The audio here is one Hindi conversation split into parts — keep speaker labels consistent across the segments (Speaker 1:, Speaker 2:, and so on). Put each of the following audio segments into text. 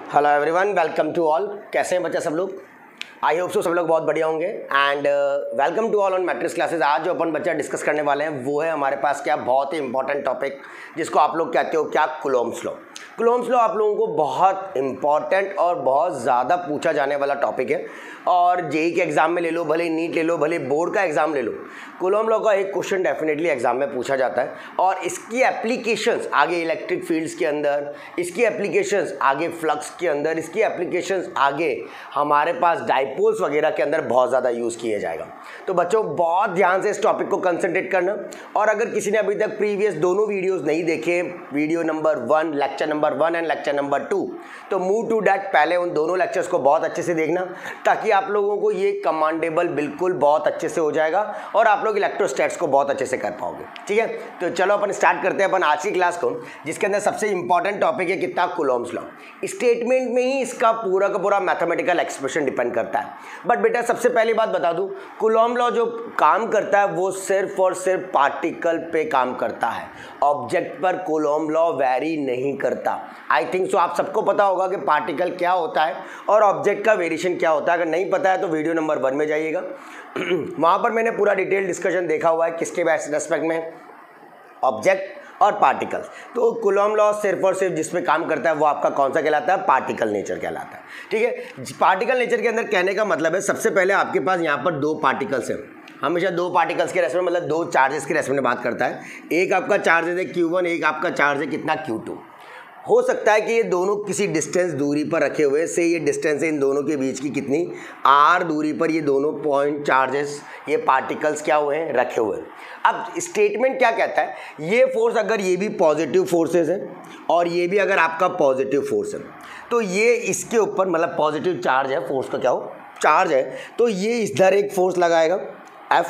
Speaker 1: Hello everyone, welcome to all. कैसे हैं बच्चा सब लोग? आई होप सो सब लोग बहुत बढ़िया होंगे and welcome to all on Matrix Classes. आज जो अपन बच्चा डिस्कस करने वाले हैं वो है हमारे पास क्या बहुत ही इंपॉर्टेंट टॉपिक, जिसको आप लोग कहते हो क्या, कूलॉम्स लॉ। कूलॉम्स लॉ आप लोगों को बहुत इंपॉर्टेंट और बहुत ज़्यादा पूछा जाने वाला टॉपिक है और जेई के एग्जाम में ले लो, भले नीट ले लो, भले बोर्ड का एग्जाम ले लो, कूलॉम लॉ का एक क्वेश्चन डेफिनेटली एग्जाम में पूछा जाता है। और इसकी एप्लीकेशंस आगे इलेक्ट्रिक फील्ड्स के अंदर, इसकी एप्लीकेशंस आगे फ्लक्स के अंदर, इसकी एप्लीकेशंस आगे हमारे पास डाइपोल्स वगैरह के अंदर बहुत ज़्यादा यूज़ किया जाएगा। तो बच्चों बहुत ध्यान से इस टॉपिक को कंसंट्रेट करना। और अगर किसी ने अभी तक प्रीवियस दोनों वीडियोस नहीं देखे, video number 1, lecture number 1 and lecture number 2, तो मूव टू डैट, पहले उन दोनों लेक्चर्स को बहुत अच्छे से देखना ताकि आप लोगों को ये कमांडेबल बिल्कुल बहुत अच्छे से हो जाएगा और आप लोग इलेक्ट्रोस्टैट्स को बहुत अच्छे से कर पाओगे। ठीक है, तो चलो अपन स्टार्ट करते हैं अपन आज की क्लास को, जिसके अंदर सबसे इंपॉर्टेंट टॉपिक है कितना, कूलॉम्स लॉ। स्टेटमेंट में ही इसका पूरा का पूरा मैथमेटिकल एक्सप्रेशन डिपेंड करता है। बट बेटा सबसे पहली बात बता दूं, कूलॉम लॉ जो काम करता है वो सिर्फ और सिर्फ पार्टिकल पे काम करता है, ऑब्जेक्ट पर कूलॉम लॉ वैरी नहीं करता। आई थिंक सो आप सबको पता होगा कि पार्टिकल क्या होता है और ऑब्जेक्ट का वेरिएशन क्या होता है। अगर नहीं पता है तो वीडियो नंबर 1 में जाइएगा, वहाँ पर मैंने पूरा डिटेल डिस्कशन देखा हुआ है किसके रेस्पेक्ट में, ऑब्जेक्ट और पार्टिकल्स। तो कूलॉम लॉ सिर्फ और सिर्फ जिसमें काम करता है वो आपका कौन सा कहलाता है, पार्टिकल नेचर कहलाता है। ठीक है, पार्टिकल नेचर के अंदर कहने का मतलब है सबसे पहले आपके पास यहाँ पर 2 पार्टिकल्स हैं, हमेशा 2 पार्टिकल्स के रेस्पेक्ट में, मतलब 2 चार्जेस के रेस्पेक्ट में बात करता है। एक आपका चार्ज है Q1, एक आपका चार्ज है कितना, Q2। हो सकता है कि ये दोनों किसी डिस्टेंस दूरी पर रखे हुए से, ये डिस्टेंस है इन दोनों के बीच की कितनी, r दूरी पर ये दोनों पॉइंट चार्जेस, ये पार्टिकल्स क्या हुए हैं, रखे हुए हैं। अब स्टेटमेंट क्या कहता है, ये फोर्स अगर ये भी पॉजिटिव फोर्सेस है और ये भी अगर आपका पॉजिटिव फोर्स है, तो ये इसके ऊपर मतलब पॉजिटिव चार्ज है, फोर्स का क्या हो, चार्ज है, तो ये इधर एक फोर्स लगाएगा F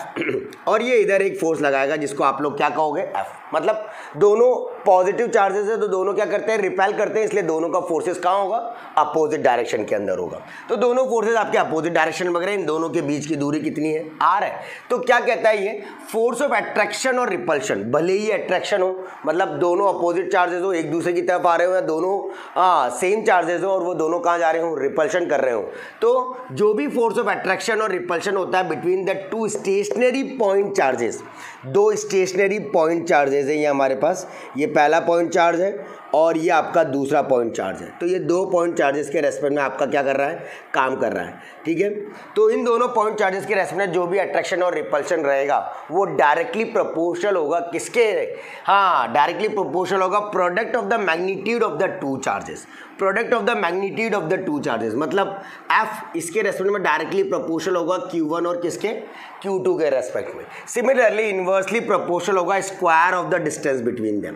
Speaker 1: और ये इधर एक फोर्स लगाएगा जिसको आप लोग क्या कहोगे, F। मतलब दोनों पॉजिटिव चार्जेस है तो दोनों क्या करते हैं, रिपेल करते हैं, इसलिए दोनों का फोर्सेस कहाँ होगा, अपोजिट डायरेक्शन के अंदर होगा। तो दोनों फोर्सेस आपके अपोजिट डायरेक्शन में वगैरह, इन दोनों के बीच की दूरी कितनी है, r है। तो क्या कहता है ये, फोर्स ऑफ अट्रैक्शन और रिपल्शन, भले ही अट्रैक्शन हो, मतलब दोनों अपोजिट चार्जेस हो, एक दूसरे की तरफ आ रहे हो, या दोनों सेम चार्जेस हो और वो दोनों कहाँ जा रहे हो, रिपल्शन कर रहे हो, तो जो भी फोर्स ऑफ अट्रैक्शन और रिपल्शन होता है between the 2 stationary point charges, 2 stationary point charges है ये हमारे पास, ये पहला पॉइंट चार्ज है और ये आपका दूसरा पॉइंट चार्ज है। तो ये 2 पॉइंट चार्जेस के रेस्पेक्ट में आपका क्या कर रहा है, काम कर रहा है। ठीक है, तो इन दोनों पॉइंट चार्जेस के रेस्पेक्ट में जो भी अट्रैक्शन और रिपल्शन रहेगा वो डायरेक्टली प्रोपोर्शनल होगा किसके, हाँ डायरेक्टली प्रोपोर्शनल होगा product of the magnitude of the 2 charges, product of the magnitude of the 2 charges, मतलब F इसके रेस्पेक्ट में डायरेक्टली प्रोपोर्शनल होगा Q1 और किसके, Q2 के रेस्पेक्ट में। सिमिलरली इन्वर्सली प्रोपोर्शनल होगा square of the distance between them,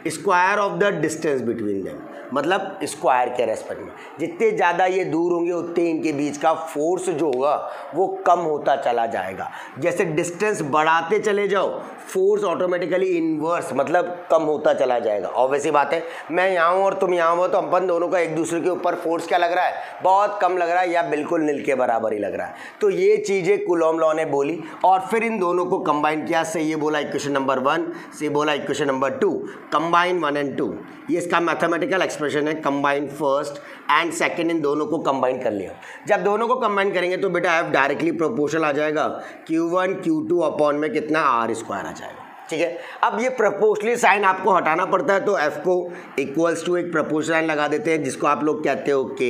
Speaker 1: square of the distance between them, मतलब स्क्वायर के रेस्पेक्ट में जितने ज़्यादा ये दूर होंगे उतने इनके बीच का फोर्स जो होगा वो कम होता चला जाएगा। जैसे डिस्टेंस बढ़ाते चले जाओ, फोर्स ऑटोमेटिकली इन्वर्स मतलब कम होता चला जाएगा। ऑब्वियसली बात है, मैं यहाँ हूँ और तुम यहाँ हो तो अपन दोनों का एक दूसरे के ऊपर फोर्स क्या लग रहा है, बहुत कम लग रहा है या बिल्कुल नील के बराबर ही लग रहा है। तो ये चीज़ें कूलॉम लॉ ने बोली और फिर इन दोनों को कंबाइन किया, से ये बोला इक्वेशन नंबर 1, से बोला इक्वेशन नंबर 2, कंबाइन 1 एंड 2, ये इसका मैथमेटिकल एक्सप्रेशन है। कंबाइन फर्स्ट एंड सेकंड, इन दोनों को कंबाइन कर लिया। जब दोनों को कंबाइन करेंगे तो बेटा F डायरेक्टली प्रोपोर्शनल आ जाएगा Q1 Q2 अपॉन में कितना, r स्क्वायर आ जाएगा। ठीक है, अब ये प्रोपोर्शनली साइन आपको हटाना पड़ता है तो F को इक्वल्स टू एक प्रोपोर्शनल साइन लगा देते हैं जिसको आप लोग कहते हो K,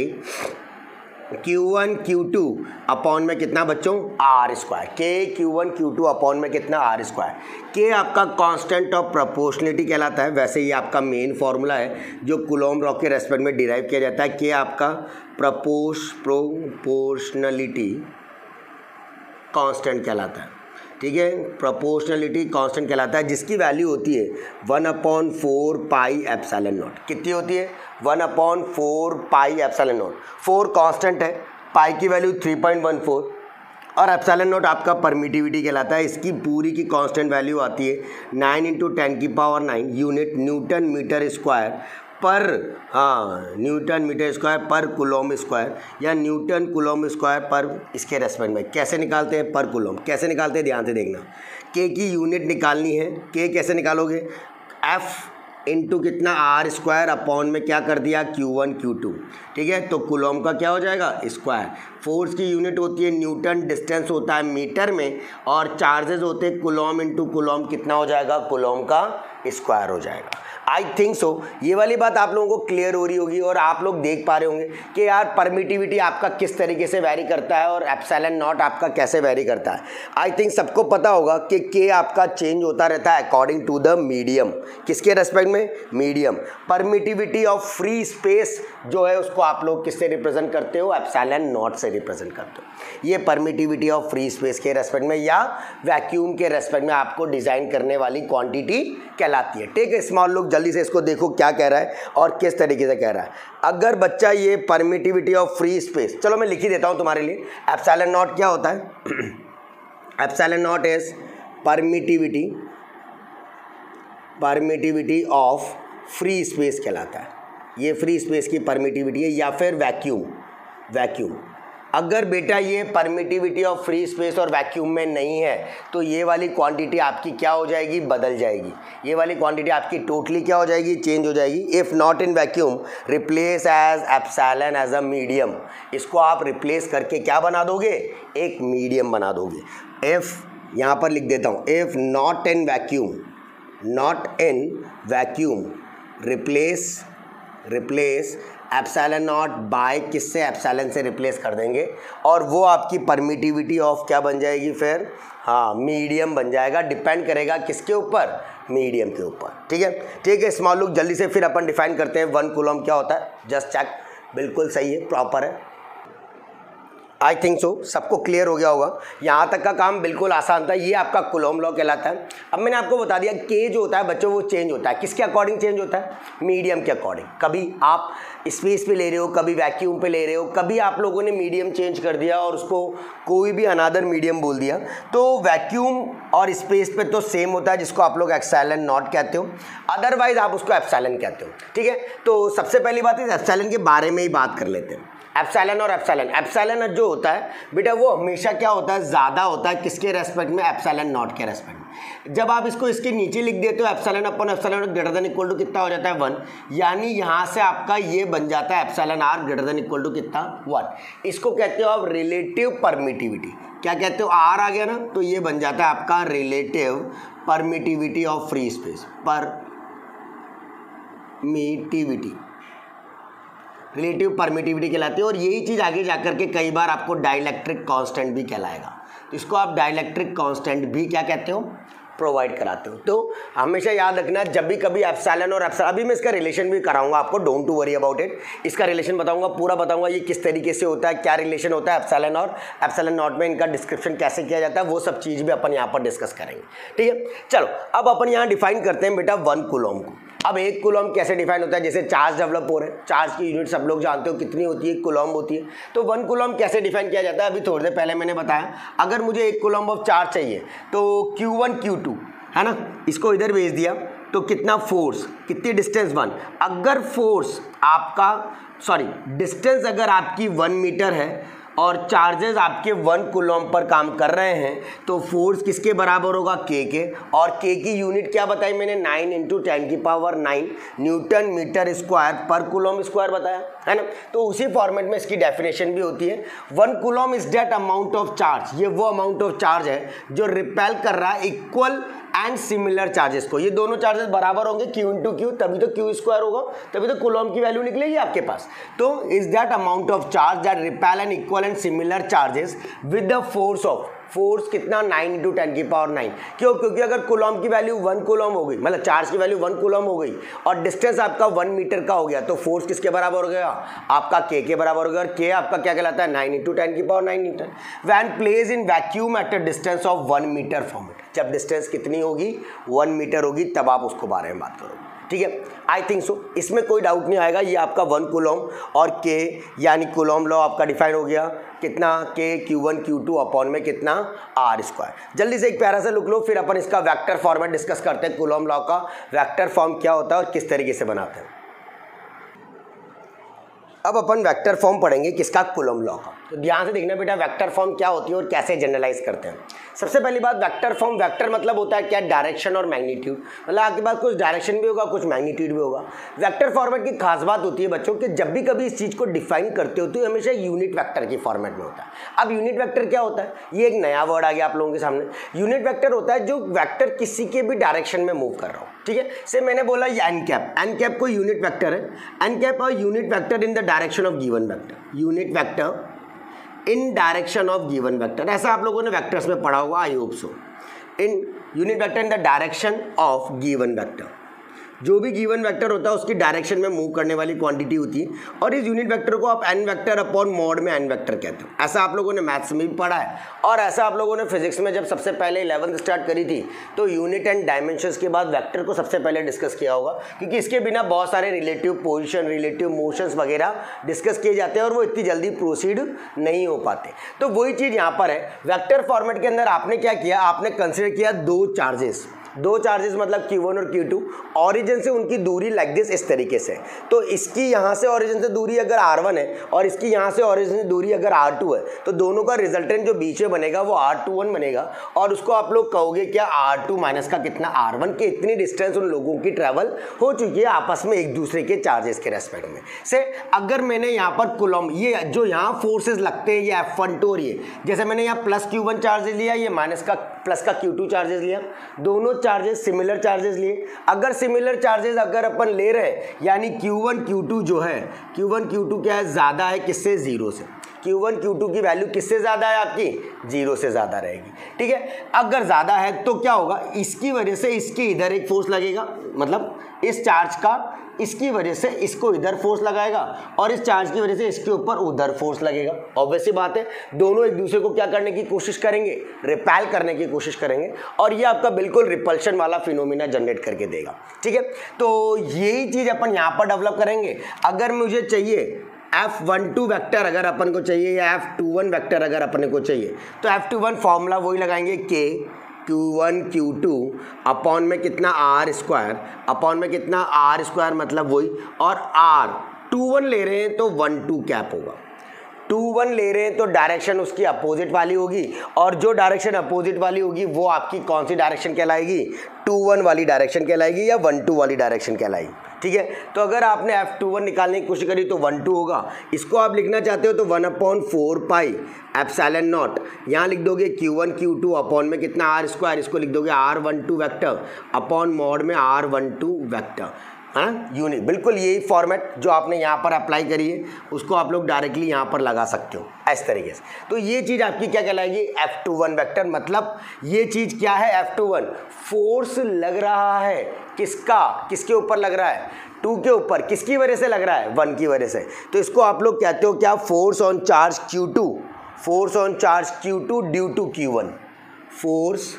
Speaker 1: Q1 Q2 अपॉन में कितना बच्चों, r square, K Q1 Q2 upon में कितना, r स्क्वायर। K आपका कांस्टेंट ऑफ प्रोपोर्शनलिटी कहलाता है, वैसे ये आपका मेन फॉर्मूला है जो कूलॉम लॉ के रेस्पेक्ट में डिराइव किया जाता है। K आपका प्रोपोर्शनलिटी कांस्टेंट कहलाता है। ठीक है, प्रोपोर्शनलिटी कांस्टेंट कहलाता है जिसकी वैल्यू होती है 1/4 पाई एप्सिलॉन नॉट। कितनी होती है, 1/4 पाई एप्सिलॉन नॉट। 4 कांस्टेंट है, पाई की वैल्यू 3.14 और एप्सिलॉन नॉट आपका परमिटिविटी कहलाता है। इसकी पूरी की कांस्टेंट वैल्यू आती है 9 × 10⁹ यूनिट न्यूटन मीटर स्क्वायर पर, हाँ न्यूटन मीटर स्क्वायर पर कूलॉम स्क्वायर या न्यूटन कूलॉम स्क्वायर पर, इसके रेस्पेक्ट में कैसे निकालते हैं, पर कूलॉम कैसे निकालते हैं, ध्यान से देखना। के की यूनिट निकालनी है, के कैसे निकालोगे, F इंटू कितना आर स्क्वायर अपॉन में क्या कर दिया Q1 Q2, ठीक है। तो कूलॉम का क्या हो जाएगा स्क्वायर। फोर्स की यूनिट होती है न्यूटन, डिस्टेंस होता है मीटर में, और चार्जेस होते हैं कूलॉम इंटू कूलॉम, कितना हो जाएगा कूलॉम का स्क्वायर हो जाएगा। आई थिंक सो ये वाली बात आप लोगों को क्लियर हो रही होगी और आप लोग देख पा रहे होंगे कि यार परमिटिविटी आपका किस तरीके से वैरी करता है और एप्सिलॉन नॉट आपका कैसे वैरी करता है। आई थिंक सबको पता होगा कि के आपका चेंज होता रहता है अकॉर्डिंग टू द मीडियम। किसके रेस्पेक्ट में? Medium. Permittivity of free space जो है उसको आप लोग किससे रिप्रेजेंट करते हो? एप्सिलॉन नॉट से रिप्रेजेंट करते हो। ये परमिटिविटी ऑफ फ्री स्पेस के रेस्पेक्ट में या वैक्यूम के रेस्पेक्ट में आपको डिजाइन करने वाली क्वांटिटी कहलाती है। ठीक है, स्मॉल लोग जल्दी से इसको देखो क्या कह रहा है और किस तरीके से कह रहा है। अगर बच्चा ये परमिटिविटी ऑफ फ्री स्पेस, चलो मैं लिख ही देता हूं तुम्हारे लिए। एप्सिलॉन नॉट क्या होता है? Epsilon not is permittivity of free space कहलाता है। ये फ्री स्पेस की परमिटिविटी है या फिर वैक्यूम। अगर बेटा ये परमिटिविटी ऑफ फ्री स्पेस और वैक्यूम में नहीं है तो ये वाली क्वांटिटी आपकी क्या हो जाएगी? बदल जाएगी। ये वाली क्वांटिटी आपकी टोटली क्या हो जाएगी? चेंज हो जाएगी। If not in vacuum replace as epsilon as a medium. इसको आप रिप्लेस करके क्या बना दोगे? एक मीडियम बना दोगे। इफ़ यहाँ पर लिख देता हूँ, if not in vacuum replace epsilon naught by किससे? एप्सिलॉन से रिप्लेस कर देंगे और वो आपकी परमिटिविटी ऑफ क्या बन जाएगी फिर? हाँ, मीडियम बन जाएगा। डिपेंड करेगा किसके ऊपर? मीडियम के ऊपर। ठीक है स्मॉल लोग जल्दी से फिर अपन डिफाइन करते हैं 1 कूलम क्या होता है। जस्ट चेक, बिल्कुल सही है, प्रॉपर है। आई थिंक सो सबको क्लियर हो गया होगा। यहाँ तक का काम बिल्कुल आसान था। ये आपका कूलॉम लॉ कहलाता है। अब मैंने आपको बता दिया के जो होता है बच्चों वो चेंज होता है। किसके अकॉर्डिंग चेंज होता है? मीडियम के अकॉर्डिंग। कभी आप स्पेस पे ले रहे हो, कभी वैक्यूम पे ले रहे हो, कभी आप लोगों ने मीडियम चेंज कर दिया और उसको कोई भी अनादर मीडियम बोल दिया। तो वैक्यूम और स्पेस पे तो सेम होता है, जिसको आप लोग एप्सिलॉन नॉट कहते हो, अदरवाइज आप उसको एप्सिलॉन कहते हो। ठीक है, तो सबसे पहली बात है एप्सिलॉन के बारे में ही बात कर लेते हैं। एप्सिलॉन और एप्सिलॉन जो होता है बेटा वो हमेशा क्या होता है? ज़्यादा होता है किसके रेस्पेक्ट में? एप्सिलॉन नॉट के रेस्पेक्ट में। जब आप इसको इसके नीचे लिख देते हो epsilon upon epsilon greater than equal to कितना हो जाता है? 1। यानी यहाँ से आपका ये बन जाता है epsilon r greater than equal to कितना? 1। इसको कहते हो आप रिलेटिव परमिटिविटी। क्या कहते हो? आर आ गया ना, तो ये बन जाता है आपका relative permittivity of free space. Relative permittivity कहलाती है। और यही चीज़ आगे जाकर के कई बार आपको डाइलेक्ट्रिक कांस्टेंट भी कहलाएगा। तो इसको आप डाइलेक्ट्रिक कांस्टेंट भी क्या कहते हो? प्रोवाइड कराते हो। तो हमेशा याद रखना जब भी कभी एप्सिलॉन और एप्सिलॉन, अभी मैं इसका रिलेशन भी कराऊंगा आपको, don't to worry about it. इसका रिलेशन बताऊंगा, पूरा बताऊंगा ये किस तरीके से होता है, क्या रिलेशन होता है एप्सिलॉन और एप्सिलॉन नॉट में, इनका डिस्क्रिप्शन कैसे किया जाता है, वो सब चीज़ भी अपन यहाँ पर डिस्कस करेंगे। ठीक है, चलो अब अपन यहाँ डिफाइन करते हैं बेटा 1 कूलॉम को। अब 1 कूलॉम कैसे डिफाइन होता है? जैसे चार्ज डेवलप हो रहे हैं, चार्ज की यूनिट सब लोग जानते हो कितनी होती है? कूलॉम होती है। तो 1 कूलॉम कैसे डिफाइन किया जाता है? अभी थोड़ी देर पहले मैंने बताया, अगर मुझे 1 कूलॉम ऑफ चार्ज चाहिए तो Q1 Q2 है ना, इसको इधर भेज दिया तो कितना फोर्स, कितनी डिस्टेंस 1। अगर फोर्स आपका डिस्टेंस अगर आपकी 1 मीटर है और चार्जेस आपके 1 कूलॉम पर काम कर रहे हैं तो फोर्स किसके बराबर होगा? के के। और के की यूनिट क्या बताई मैंने? 9 × 10⁹ न्यूटन मीटर स्क्वायर पर कूलॉम स्क्वायर बताया है ना। तो उसी फॉर्मेट में इसकी डेफिनेशन भी होती है। 1 Coulomb is that amount of charge. ये वो अमाउंट ऑफ चार्ज है जो रिपेल कर रहा है इक्वल एंड सिमिलर चार्जेस को। ये दोनों चार्जेस बराबर होंगे Q × Q, तभी तो Q स्क्वायर होगा, तभी तो कूलॉम की वैल्यू निकलेगी आपके पास। तो is that amount of charge that repel and equal and similar charges with the force कितना? 9 × 10⁹ क्यों? क्योंकि अगर कूलॉम की वैल्यू 1 कूलॉम हो गई, मतलब चार्ज की वैल्यू 1 कूलॉम हो गई और डिस्टेंस आपका 1 मीटर का हो गया, तो फोर्स किसके बराबर हो गया? आपका के बराबर हो गया। और के आपका क्या कहलाता है? 9 × 10⁹ newton. When place in vacuum at a distance of 1 metre from it. जब डिस्टेंस कितनी होगी? 1 मीटर होगी, तब आप उसको बारे में बात करोगे। ठीक है, आई थिंक सो इसमें कोई डाउट नहीं आएगा। ये आपका 1 कूलॉम और के यानी कूलॉम लॉ आपका डिफाइन हो गया। कितना? के Q1 Q2 अपॉन में कितना? R square. जल्दी से एक प्यारा सा लुक लो, फिर अपन इसका वेक्टर फॉर्मेट डिस्कस करते हैं। कूलॉम लॉ का वेक्टर फॉर्म क्या होता है और किस तरीके से बनाते हैं। अब अपन वेक्टर फॉर्म पढ़ेंगे किसका? कूलॉम लॉ का। तो ध्यान से देखना बेटा वेक्टर फॉर्म क्या होती है और कैसे जनरलाइज करते हैं। सबसे पहली बात वेक्टर फॉर्म, वेक्टर मतलब होता है क्या, डायरेक्शन और मैग्नीट्यूड, मतलब आपके पास कुछ डायरेक्शन भी होगा कुछ मैग्नीट्यूड भी होगा। वेक्टर फॉर्मेट की खास बात होती है बच्चों कि जब भी कभी इस चीज़ को डिफाइन करते हो तो हमेशा यूनिट वेक्टर की फॉर्मेट में होता है। अब यूनिट वेक्टर क्या होता है, ये एक नया वर्ड आ गया आप लोगों के सामने। यूनिट वेक्टर होता है जो वेक्टर किसी के भी डायरेक्शन में मूव कर रहा हो, ठीक है। से मैंने बोला ये एन कैप, एन कैप कोई यूनिट वेक्टर है, एन कैप और unit vector in the direction of given vector, unit vector in direction of given vector, ऐसा आप लोगों ने वेक्टर्स में पढ़ा होगा, I hope so. In unit vector in the direction of given vector, जो भी गिवन वेक्टर होता है उसकी डायरेक्शन में मूव करने वाली क्वांटिटी होती है, और इस यूनिट वेक्टर को आप एन वेक्टर अपॉन मॉड में एन वेक्टर कहते हो। ऐसा आप लोगों ने मैथ्स में भी पढ़ा है, और ऐसा आप लोगों ने फिजिक्स में जब सबसे पहले 11th स्टार्ट करी थी तो यूनिट एंड डायमेंशंस के बाद वेक्टर को सबसे पहले डिस्कस किया होगा, क्योंकि इसके बिना बहुत सारे रिलेटिव पोजिशन, रिलेटिव मोशंस वगैरह डिस्कस किए जाते हैं और वो इतनी जल्दी प्रोसीड नहीं हो पाते। तो वही चीज़ यहाँ पर है, वेक्टर फॉर्मेट के अंदर आपने क्या किया, आपने कंसिडर किया दो चार्जेस मतलब Q1 और Q2, ऑरिजिन से उनकी दूरी लाइक दिस, इस तरीके से। तो इसकी यहाँ से ऑरिजिन से दूरी अगर R1 है और इसकी यहाँ से ऑरिजिन से दूरी अगर R2 है, तो दोनों का रिजल्टेंट जो बीच में बनेगा वो R21 बनेगा, और उसको आप लोग कहोगे क्या, R2 माइनस का कितना R1 के इतनी डिस्टेंस उन लोगों की ट्रैवल हो चुकी है आपस में एक दूसरे के चार्जेस के रेस्पेक्ट में। से अगर मैंने यहाँ पर कुलम, ये जो यहाँ फोर्सेज लगते हैं ये F12 और ये, जैसे मैंने यहाँ प्लस Q1 चार्जेस लिया, ये माइनस का प्लस का Q2 चार्जेस लिया, दोनों चार्जेस सिमिलर चार्जेस लिए। अगर सिमिलर चार्जेस अगर अपन ले रहे हैं, यानी Q1 Q2 जो है, Q1 Q2 क्या है, ज़्यादा है किससे, 0 से। Q1 Q2 की वैल्यू किससे ज़्यादा है आपकी, 0 से ज़्यादा रहेगी, ठीक है। अगर ज़्यादा है तो क्या होगा, इसकी वजह से इसके इधर एक फोर्स लगेगा, मतलब इस चार्ज का इसकी वजह से इसको इधर फोर्स लगाएगा, और इस चार्ज की वजह से इसके ऊपर उधर फोर्स लगेगा। ऑब्वियस सी बात है, दोनों एक दूसरे को क्या करने की कोशिश करेंगे, रिपेल करने की कोशिश करेंगे, और ये आपका बिल्कुल रिपल्शन वाला फिनोमिना जनरेट करके देगा, ठीक है। तो यही चीज़ अपन यहाँ पर डेवलप करेंगे। अगर मुझे चाहिए F12 वेक्टर अगर अपन को चाहिए, या F21 वेक्टर अगर अपने को चाहिए, तो F21 फॉर्मूला वही लगाएंगे, K Q1 Q2 अपॉन में कितना R², अपॉन में कितना R² मतलब वही, और R21 ले रहे हैं तो 1-2 कैप होगा। 2-1 ले रहे हैं तो डायरेक्शन उसकी अपोजिट वाली होगी, और जो डायरेक्शन अपोजिट वाली होगी वो आपकी कौन सी डायरेक्शन कहलाएगी, 2-1 वाली डायरेक्शन कहलाएगी या 1-2 वाली डायरेक्शन कहलाएगी, ठीक है। तो अगर आपने F21 निकालने की कोशिश करी तो 1-2 होगा। इसको आप लिखना चाहते हो तो 1/4 पाई एप्सिलॉन नॉट, यहाँ लिख दोगे Q1 Q2 अपॉन में कितना R², इसको लिख दोगे R12 वेक्टर अपॉन मॉड में R12 वेक्टर, हाँ यूनिट। बिल्कुल यही फॉर्मेट जो आपने यहाँ पर अप्लाई करी है उसको आप लोग डायरेक्टली यहाँ पर लगा सकते हो इस तरीके से। तो ये चीज़ आपकी क्या कहलाएगी, F21 वेक्टर। मतलब ये चीज़ क्या है, F21 फोर्स लग रहा है, किसका, किसके ऊपर लग रहा है, 2 के ऊपर। किसकी वजह से लग रहा है, 1 की वजह से। तो इसको आप लोग कहते हो क्या, force on charge Q2, force on charge Q2 due to Q1, force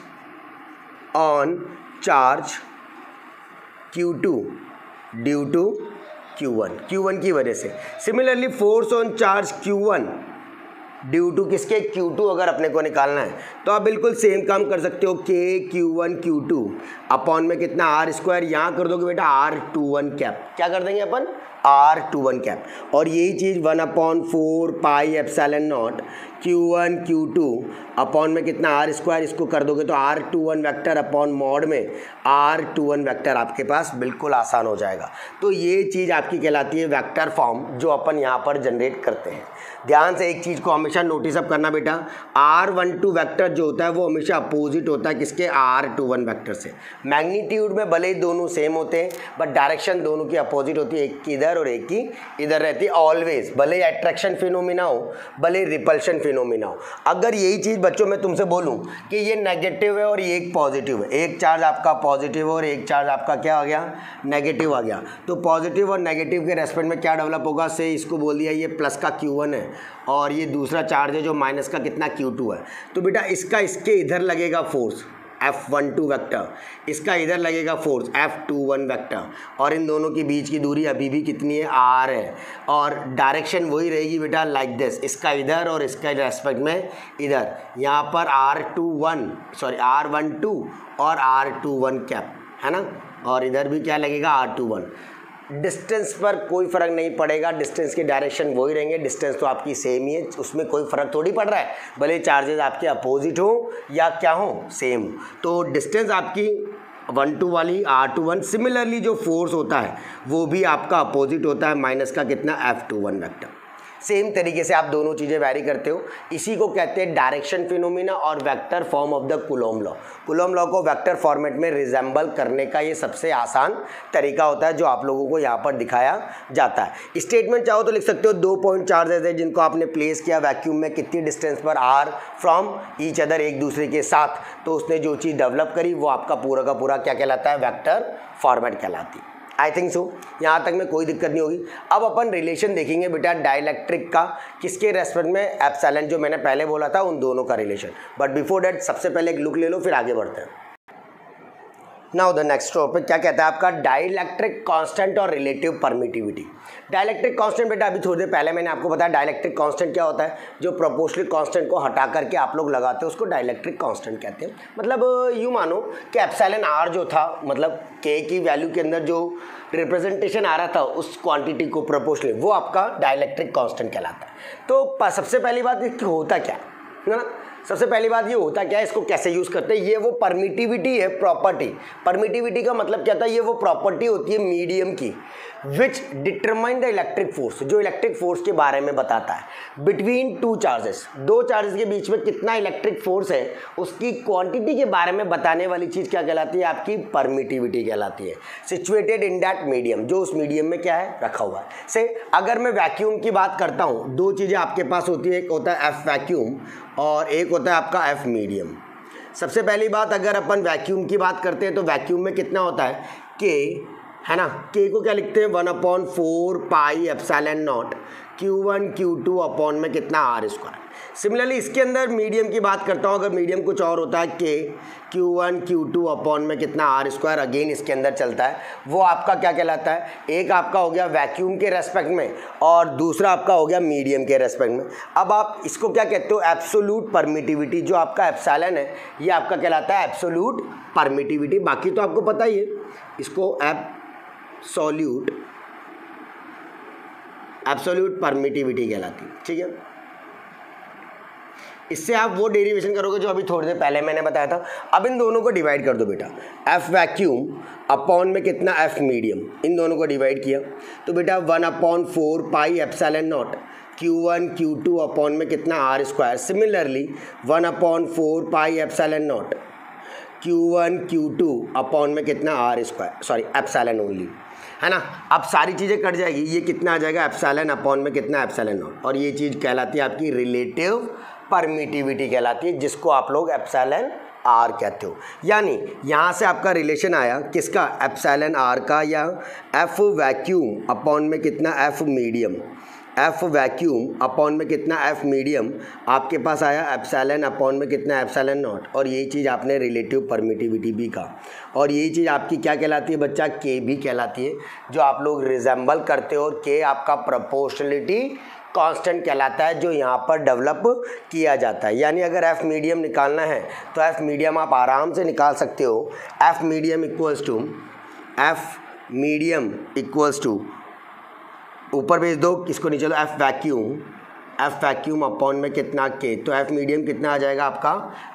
Speaker 1: on charge Q2 due to Q1 की वजह से। Similarly force on charge Q1 due to किसके, Q2 अगर अपने को निकालना है तो आप बिल्कुल सेम काम कर सकते हो, K Q1 Q2 अपॉन में कितना R², यहाँ कर दोगे बेटा R21 कैप। क्या कर देंगे अपन, R21 कैप। और यही चीज़ 1/4 pi epsilon not Q1 Q2 upon में कितना R², इसको कर दोगे तो R21 वेक्टर अपॉन मॉड में R21 वेक्टर आपके पास बिल्कुल आसान हो जाएगा। तो ये चीज़ आपकी कहलाती है वेक्टर फॉर्म जो अपन यहाँ पर जनरेट करते हैं। ध्यान से एक चीज़ को हमेशा नोटिस अप करना बेटा, R12 वेक्टर जो होता है वो हमेशा अपोजिट होता है किसके, R21 वेक्टर से। मैग्नीट्यूड में भले ही दोनों सेम होते हैं बट डायरेक्शन दोनों की अपोजिट होती है, एक की इधर और एक की इधर रहती है ऑलवेज, भले अट्रैक्शन फिनोमिना हो भले रिपल्शन फिनोमिना हो। अगर यही चीज़ बच्चों में तुमसे बोलूँ कि ये नेगेटिव है और ये एक पॉजिटिव है, एक चार्ज आपका पॉजिटिव और एक चार्ज आपका क्या आ गया, नेगेटिव आ गया, तो पॉजिटिव और नेगेटिव के रेस्पेक्ट में क्या डेवलप होगा, से इसको बोल दिया ये प्लस का Q1 है और ये दूसरा चार्ज है जो माइनस का कितना Q2 है। तो बेटा इसका इसके इधर लगेगा फोर्स F12 वेक्टर, इसका इधर लगेगा फोर्स F21 वेक्टर, और इन दोनों के बीच की दूरी अभी भी कितनी है, R है, और डायरेक्शन वही रहेगी बेटा लाइक दिस, इसका इधर और इसका रेस्पेक्ट में इधर, यहाँ पर R12 और R21 कैप है ना, और इधर भी क्या लगेगा R21। डिस्टेंस पर कोई फ़र्क नहीं पड़ेगा, डिस्टेंस के डायरेक्शन वही रहेंगे, डिस्टेंस तो आपकी सेम ही है, उसमें कोई फ़र्क थोड़ी पड़ रहा है, भले चार्जेस आपके अपोजिट हो या क्या हो, सेम। तो डिस्टेंस आपकी 1 to वाली r21, सिमिलरली जो फोर्स होता है वो भी आपका अपोजिट होता है, माइनस का कितना F21 वेक्टर। सेम तरीके से आप दोनों चीज़ें वैरी करते हो, इसी को कहते हैं डायरेक्शन फिनोमिना और vector form of the Coulomb law. Coulomb law को वेक्टर फॉर्मेट में रिजेंबल करने का ये सबसे आसान तरीका होता है जो आप लोगों को यहाँ पर दिखाया जाता है। स्टेटमेंट चाहो तो लिख सकते हो, 2 पॉइंट चार्जेस है जिनको आपने प्लेस किया वैक्यूम में, कितनी डिस्टेंस पर r फ्रॉम ईच अदर, एक दूसरे के साथ, तो उसने जो चीज़ डेवलप करी वो आपका पूरा का पूरा क्या कहलाता है, वेक्टर फॉर्मेट कहलाती है। आई थिंक सो, यहाँ तक में कोई दिक्कत नहीं होगी। अब अपन रिलेशन देखेंगे बेटा डाइलेक्ट्रिक का, किसके रेस्पेक्ट में, एप्सिलॉन जो मैंने पहले बोला था उन दोनों का रिलेशन। बट बिफोर दैट सबसे पहले एक लुक ले लो, फिर आगे बढ़ते हैं। नाउ द नेक्स्ट टॉपिक क्या कहता है आपका, डाइलेक्ट्रिक कांस्टेंट और रिलेटिव परमिटिविटी। डाइलेक्ट्रिक कांस्टेंट बेटा अभी थोड़ी देर पहले मैंने आपको बताया डाइलेक्ट्रिक कांस्टेंट क्या होता है, जो प्रोपोर्शनल कांस्टेंट को हटा करके आप लोग लगाते हो उसको डाइलेक्ट्रिक कांस्टेंट कहते हैं। मतलब यूँ मानो कि एप्सिलॉन आर जो था, मतलब के की वैल्यू के अंदर जो रिप्रेजेंटेशन आ रहा था उस क्वांटिटी को प्रोपोर्शनली, वो आपका डाइलेक्ट्रिक कांस्टेंट कहलाता है। तो सबसे पहली बात इसकी होता क्या है ना, सबसे पहली बात ये होता क्या है, इसको कैसे यूज़ करते हैं, ये वो परमिटिविटी है, प्रॉपर्टी। परमिटिविटी का मतलब क्या था, ये वो प्रॉपर्टी होती है मीडियम की विच डिटरमाइन द इलेक्ट्रिक फोर्स, जो इलेक्ट्रिक फोर्स के बारे में बताता है बिटवीन टू चार्जेस, दो चार्जेस के बीच में कितना इलेक्ट्रिक फोर्स है उसकी क्वांटिटी के बारे में बताने वाली चीज़ क्या कहलाती है, आपकी परमिटिविटी कहलाती है। सिचुएटेड इन दैट मीडियम, जो उस मीडियम में क्या है, रखा हुआ है। से अगर मैं वैक्यूम की बात करता हूँ, दो चीज़ें आपके पास होती है, एक होता है एफ वैक्यूम और एक होता है आपका एफ मीडियम। सबसे पहली बात अगर अपन वैक्यूम की बात करते हैं तो वैक्यूम में कितना होता है, के है ना, के को क्या लिखते हैं 1/4 pi epsilon not Q1 Q2 upon में कितना R स्क्वायर। सिमिलरली इसके अंदर मीडियम की बात करता हूँ, अगर मीडियम कुछ और होता है के Q1 Q2 अपॉन में कितना R स्क्वायर, अगेन इसके अंदर चलता है, वो आपका क्या कहलाता है, एक आपका हो गया वैक्यूम के रेस्पेक्ट में और दूसरा आपका हो गया मीडियम के रेस्पेक्ट में। अब आप इसको क्या कहते हो, एब्सोल्यूट परमिटिविटी, जो आपका एप्सिलॉन है ये आपका कहलाता है एब्सोल्यूट परमिटिविटी। बाकी तो आपको पता ही है, इसको एब्सोल्यूट परमिटिविटी कहलाती है, ठीक है। इससे आप वो डेरिवेशन करोगे जो अभी थोड़ी देर पहले मैंने बताया था। अब इन दोनों को डिवाइड कर दो बेटा, एफ वैक्यूम अपॉन में कितना एफ मीडियम, इन दोनों को डिवाइड किया तो बेटा 1/4 pi epsilon not Q1 Q2 upon में कितना R square. Similarly 1/4 pi epsilon not Q1 Q2 upon में कितना R square, sorry epsilon only, है ना। अब सारी चीज़ें कट जाएगी, ये कितना आ जाएगा एप्सिलॉन अपॉन में कितना एप्सिलॉन नॉट, और ये चीज़ कहलाती है आपकी रिलेटिव परमिटिविटी कहलाती है, जिसको आप लोग एप्सिलॉन आर कहते हो। यानी यहाँ से आपका रिलेशन आया किसका, एप्सिलॉन आर का, या एफ वैक्यूम अपॉन में कितना F medium, F vacuum upon में कितना एफ मीडियम, आपके पास आया एप्सिलॉन अपॉन में कितना एप्सिलॉन नॉट, और ये चीज़ आपने रिलेटिव परमिटिविटी भी कहा, और ये चीज़ आपकी क्या कहलाती है बच्चा, के भी कहलाती है, जो आप लोग रिजेंबल करते हो। और के आपका प्रोपोर्शनलिटी कांस्टेंट कहलाता है, जो यहाँ पर डेवलप किया जाता है। यानी अगर एफ मीडियम निकालना है तो एफ मीडियम आप आराम से निकाल सकते हो, एफ मीडियम इक्वल्स टू ऊपर भेज दो, किसको नीचे लो, एफ वैक्यूम अपॉन में कितना के, तो एफ मीडियम कितना आ जाएगा आपका,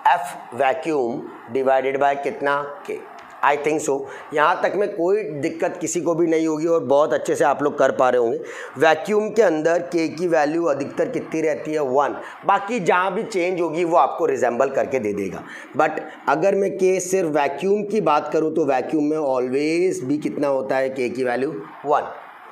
Speaker 1: एफ वैक्यूम डिवाइडेड बाय कितना के। आई थिंक सो, यहाँ तक में कोई दिक्कत किसी को भी नहीं होगी और बहुत अच्छे से आप लोग कर पा रहे होंगे। वैक्यूम के अंदर के की वैल्यू अधिकतर कितनी रहती है, 1, बाकी जहाँ भी चेंज होगी वो आपको रिजेंबल करके दे देगा। बट अगर मैं के सिर्फ वैक्यूम की बात करूँ तो वैक्यूम में ऑलवेज भी कितना होता है, के की वैल्यू 1,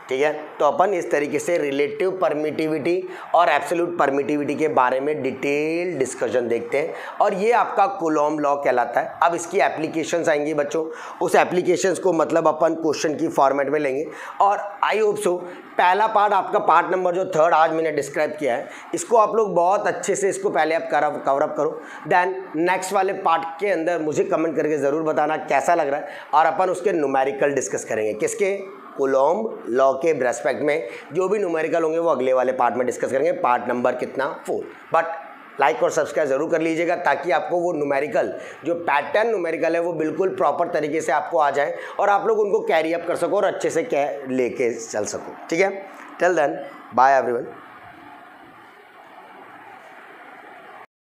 Speaker 1: ठीक है। तो अपन इस तरीके से रिलेटिव परमिटिविटी और एब्सोल्यूट परमिटिविटी के बारे में डिटेल डिस्कशन देखते हैं, और ये आपका कूलॉम लॉ कहलाता है। अब इसकी एप्लीकेशंस आएंगी बच्चों, उस एप्लीकेशंस को मतलब अपन क्वेश्चन की फॉर्मेट में लेंगे। और आई होप सो पहला पार्ट आपका पार्ट नंबर जो 3 आज मैंने डिस्क्राइब किया है, इसको आप लोग बहुत अच्छे से इसको पहले आप कवर अप करो। देन नेक्स्ट वाले पार्ट के अंदर मुझे कमेंट करके ज़रूर बताना कैसा लग रहा है, और अपन उसके न्यूमेरिकल डिस्कस करेंगे, किसके, कूलॉम लॉ के रेस्पेक्ट में। जो भी न्यूमेरिकल होंगे वो अगले वाले पार्ट में डिस्कस करेंगे, पार्ट नंबर कितना 4। बट लाइक और सब्सक्राइब ज़रूर कर लीजिएगा ताकि आपको वो न्यूमेरिकल जो पैटर्न न्यूमेरिकल है वो बिल्कुल प्रॉपर तरीके से आपको आ जाए और आप लोग उनको कैरी अप कर सको और अच्छे से लेके चल सको। ठीक है, टिल देन बाय एवरीवन।